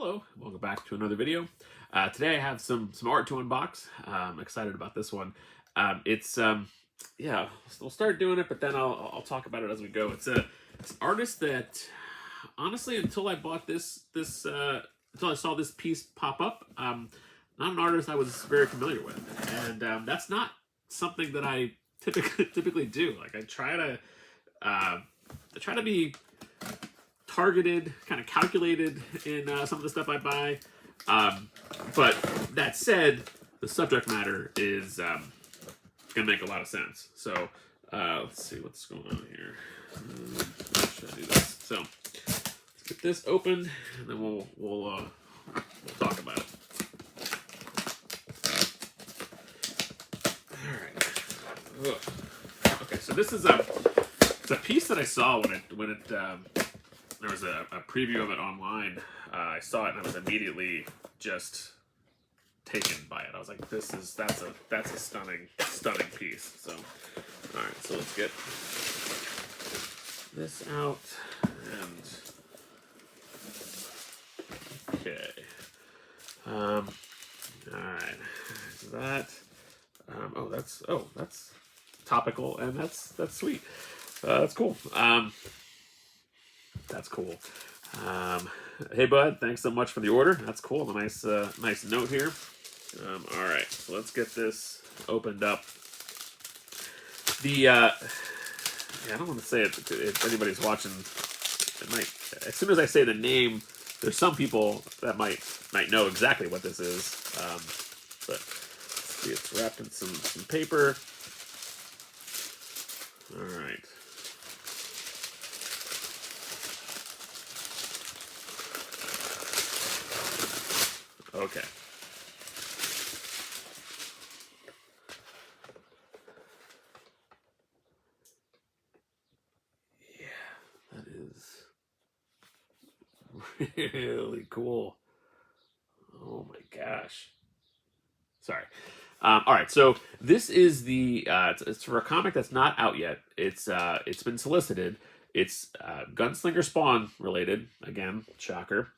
Hello, welcome back to another video. Today I have some art to unbox. I'm excited about this one. Yeah, we'll start doing it, but then I'll talk about it as we go. It's an artist that honestly, until I bought until I saw this piece pop up, not an artist I was very familiar with, and that's not something that I typically do. Like I try to be targeted, kind of calculated in some of the stuff I buy. But that said, the subject matter is going to make a lot of sense. So let's see what's going on here. Should I do this? So let's get this open, and then we'll talk about it. All right. Ugh. Okay, so this is it's a piece that I saw when it there was a preview of it online. I saw it and I was immediately just taken by it. I was like, that's a stunning piece. So, all right, so let's get this out and okay. All right, that. That's topical and that's sweet. That's cool. That's cool. Hey, bud, thanks so much for the order. That's cool. A nice note here. All right, so let's get this opened up. I don't want to say it if anybody's watching. It might, as soon as I say the name, there's some people that might know exactly what this is. But let's see, it's wrapped in some paper. All right. Okay. Yeah, that is really cool. Oh my gosh. Sorry. All right, so this is it's for a comic that's not out yet. It's been solicited. It's Gunslinger Spawn related. Again, shocker.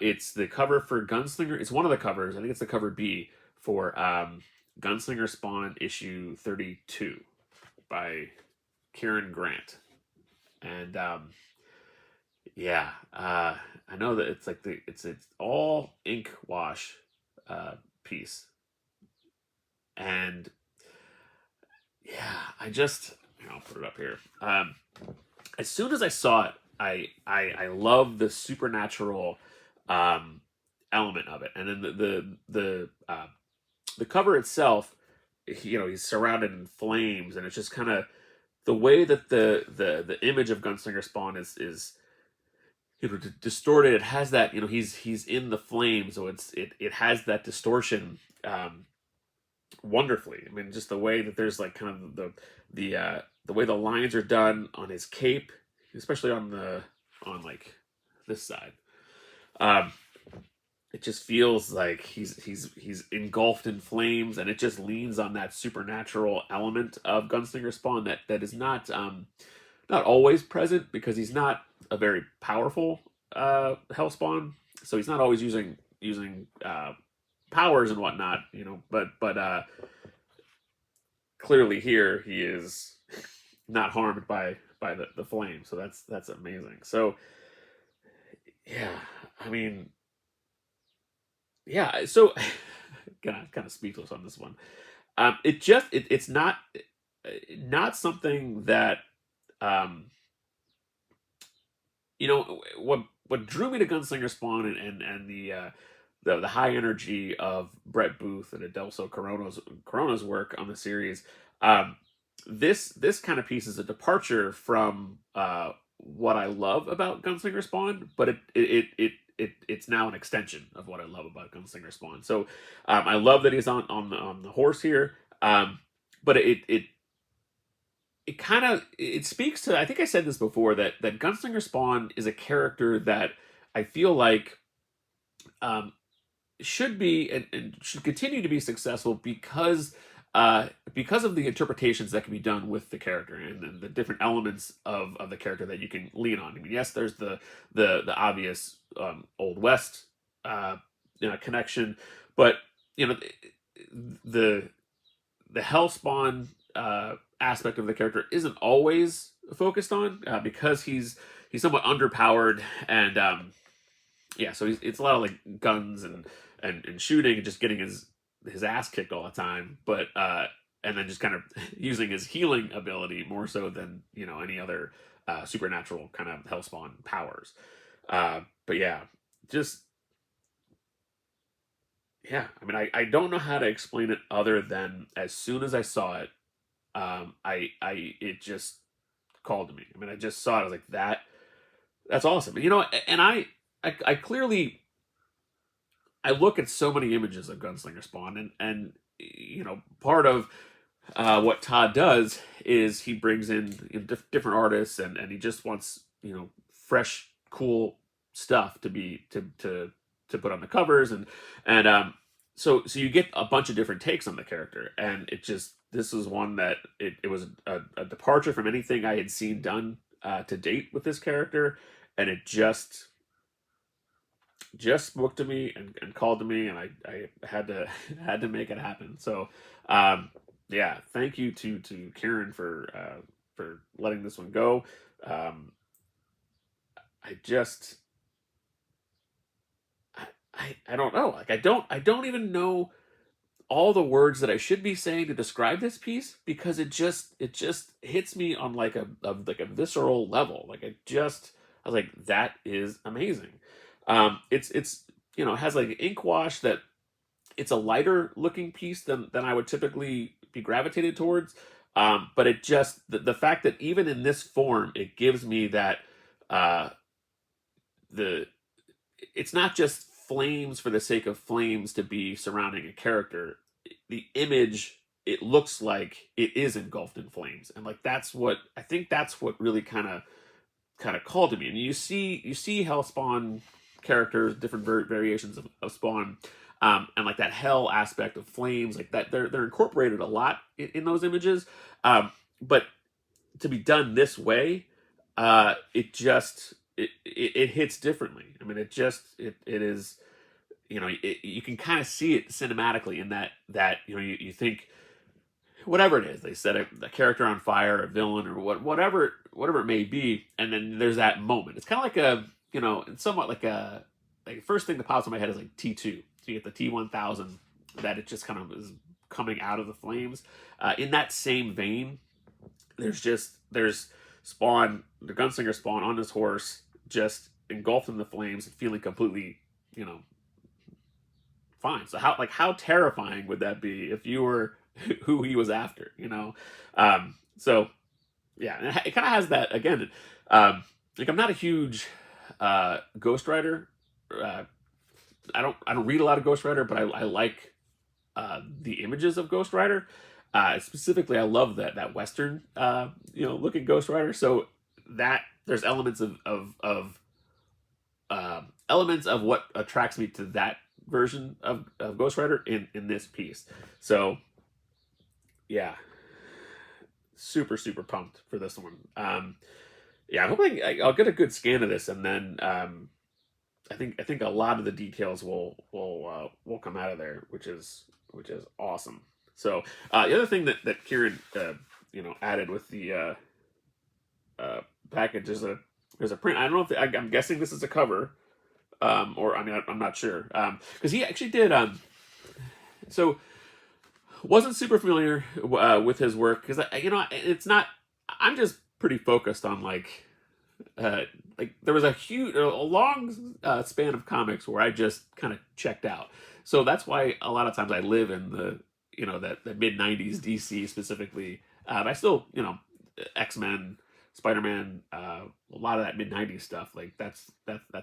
It's the cover for Gunslinger. It's one of the covers. I think it's the cover B for Gunslinger Spawn issue 32 by Keron Grant. And yeah, I know that it's like it's all ink wash piece. And yeah, I'll put it up here. As soon as I saw it, I love the supernatural element of it, and then the cover itself, he's surrounded in flames, and it's just kind of the way that the image of Gunslinger Spawn is distorted. It has that, he's in the flame, so it has that distortion wonderfully. I mean, just the way that there's like kind of the way the lines are done on his cape, especially on like this side. It just feels like he's engulfed in flames, and it just leans on that supernatural element of Gunslinger Spawn that is not always present, because he's not a very powerful Hellspawn, so he's not always using powers and whatnot, but clearly here he is not harmed by the flame, so that's amazing. So yeah, I mean, yeah, so kind of speechless on this one. It's not something that what drew me to Gunslinger Spawn and the high energy of Brett Booth and Adelso Corona's work on the series. This kind of piece is a departure from what I love about Gunslinger Spawn, but it's now an extension of what I love about Gunslinger Spawn. So I love that he's on the horse here, but it speaks to, I think I said this before, that Gunslinger Spawn is a character that I feel like should be and should continue to be successful because of the interpretations that can be done with the character and the different elements of the character that you can lean on. I mean, yes, there's the obvious Old West uh, connection, but you know the the Hellspawn aspect of the character isn't always focused on because he's somewhat underpowered and yeah, so it's a lot of like guns and shooting and just getting his ass kicked all the time, but and then just kind of using his healing ability more so than any other supernatural kind of Hellspawn powers. But yeah, just yeah. I mean, I don't know how to explain it other than as soon as I saw it, I it just called to me. I mean, I just saw it. I was like, that's awesome. And I clearly I look at so many images of Gunslinger Spawn, and part of what Todd does is he brings in different artists, and he just wants fresh, cool stuff to be to put on the covers, and so you get a bunch of different takes on the character, and this is one that it was a departure from anything I had seen done to date with this character, and it just spoke to me and called to me, and I had to had to make it happen. So yeah, thank you to Keron for letting this one go. Um, I just I don't know. Like I don't even know all the words that I should be saying to describe this piece because it just hits me on like a visceral level. Like I was like, that is amazing. It's it has like ink wash that it's a lighter looking piece than I would typically be gravitated towards. But the fact that even in this form, it gives me that uh, the it's not just flames for the sake of flames to be surrounding a character. The image, it looks like it is engulfed in flames, and like that's what really kind of called to me. And you see Hell Spawn characters, different variations of Spawn, and like that hell aspect of flames, like that they're incorporated a lot in those images. But to be done this way, it hits differently. I mean, it is you can kind of see it cinematically in that you think whatever it is they set a character on fire, a villain, or whatever it may be, and then there's that moment. It's kind of like it's somewhat like the first thing that pops in my head is like T2. So you get the T1000 that it just kind of is coming out of the flames. In that same vein, there's Spawn, the Gunslinger Spawn on his horse, just engulfed in the flames, feeling completely, fine. So how terrifying would that be if you were who he was after? So yeah, it kind of has that again. Like I'm not a huge Ghost Rider. Uh, I don't read a lot of Ghost Rider, but I like the images of Ghost Rider. Specifically, I love that Western looking Ghost Rider. So that there's elements of what attracts me to that version of Ghost Rider in this piece. So yeah, super super pumped for this one. Yeah, I'm hoping I'll get a good scan of this, and then I think a lot of the details will come out of there, which is awesome. So the other thing that Kieran added with the package is there's a print. I don't know if I'm guessing this is a cover, or I mean I'm not sure because he actually did so wasn't super familiar with his work because it's not. I'm just pretty focused on like there was a long span of comics where I just kind of checked out. So that's why a lot of times I live in the that mid '90s DC specifically. I still X-Men, Spider-Man, a lot of that mid '90s stuff. Like that's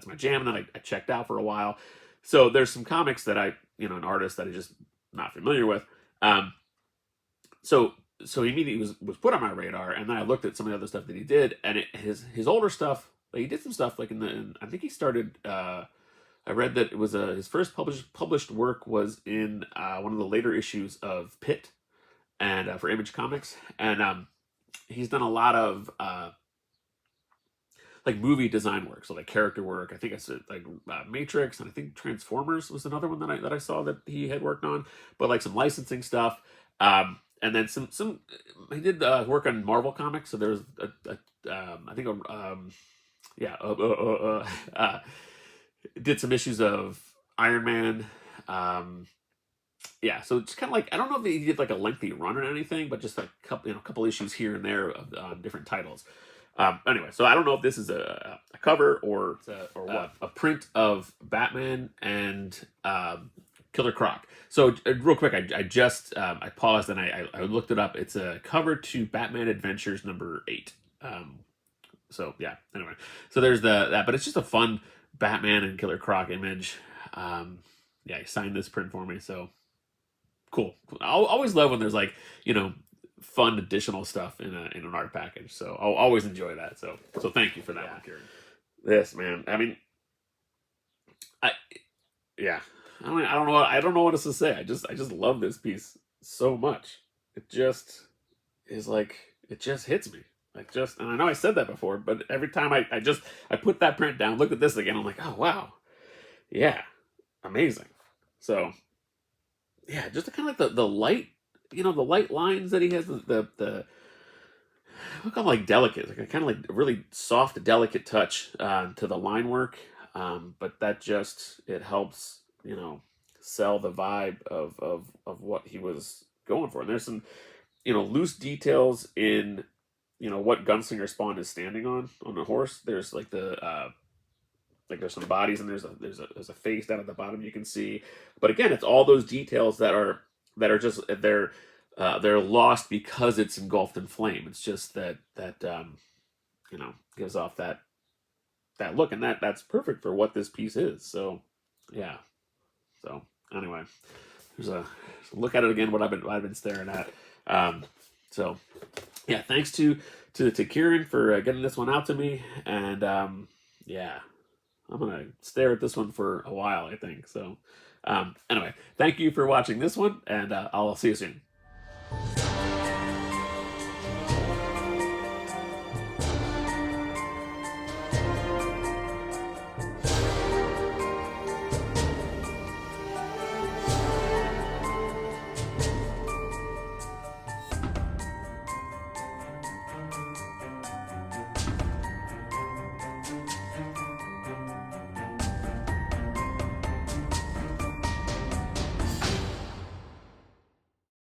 my jam. And then I checked out for a while. So there's some comics that an artist that I just not familiar with. Um, so so he immediately was put on my radar, and then I looked at some of the other stuff that he did, and his older stuff. Like he did some stuff like I think he started. I read that it was his first published work was in one of the later issues of Pit, and for Image Comics, and he's done a lot of like movie design work, so like character work. I think it's like Matrix, and I think Transformers was another one that I saw that he had worked on. But like some licensing stuff, and then some he did work on Marvel comics. So there was I think yeah did some issues of Iron Man. Um, yeah, so it's kind of like I don't know if he did like a lengthy run or anything, but just a couple couple issues here and there of different titles. Anyway, so I don't know if this is a cover or what a print of Batman and Killer Croc. So real quick, I just I paused and I looked it up. It's a cover to Batman Adventures #8. So yeah. Anyway, so there's that, but it's just a fun Batman and Killer Croc image. Yeah, he signed this print for me, so cool. I always love when there's like fun additional stuff in an art package. So I'll always enjoy that. So thank you for that one, Kieran. This man, I mean, I yeah, I don't know what else to say. I just love this piece so much. It just is like it just hits me. Like just and I know I said that before, but every time I put that print down, look at this again, I'm like, oh wow, yeah, amazing. So yeah, just kind of like the light, the light lines that he has, the look, I'm like delicate, like kind of like really soft, delicate touch to the line work, but that just it helps, sell the vibe of what he was going for. And there's some, loose details in, what Gunslinger Spawn is standing on the horse. There's like like there's some bodies and there's a face down at the bottom you can see, but again it's all those details that are just they're lost because it's engulfed in flame. It's just that gives off that look, and that's perfect for what this piece is. So yeah. So anyway, there's a look at it again, what I've been staring at. So yeah, thanks to Kieran for getting this one out to me, and yeah, I'm gonna stare at this one for a while, I think. So, anyway, thank you for watching this one, and I'll see you soon.